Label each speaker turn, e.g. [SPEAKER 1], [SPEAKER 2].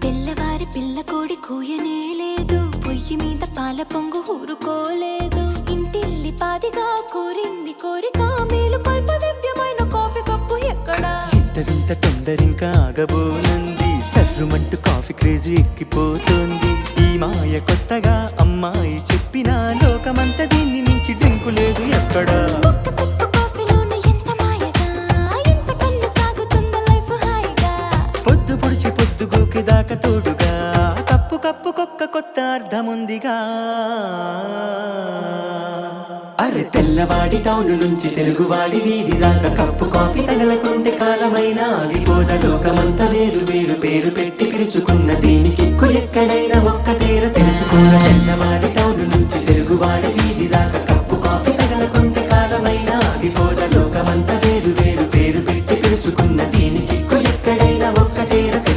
[SPEAKER 1] తెల్లవారి పిల్ల కోడి కూయనే లేదు, పొయ్యి మీద పాల పొంగు ఊరుకోలేదు. ఇంటిల్లి పాదిగా కోరింది కోరిక, మేలు కొల్ప దివ్యమైన కాఫీ కప్పు ఎక్కడా?
[SPEAKER 2] ఇంత వింత తొందరింకా ఆగబోనంది, సర్రుమంటూ కాఫీ క్రేజీ ఎక్కిపోతుంది. ఈ మాయ కొత్తగా అమ్మాయి చెప్పిన లోకమంతా దీన్ని మించి డ్రింకు లేదు ఎక్కడా. పొద్దు పొడిచి పొద్దు గోకి దాకా తోడుగా, కప్పు కప్పుకొక్క కొత్త అర్థముందిగా. అరే తెల్లవాడి టౌన్ నుంచి తెలుగువాడి వీధి దాకా కప్పు కాఫీ తగలకుంటే కాలమైన ఆగిపోద. లోకమంతా వేరు వేరు పేరు పెట్టి పిలుచుకున్న దీనికి ఎక్కడైనా ఒక్కటేర తెలుసుకున్న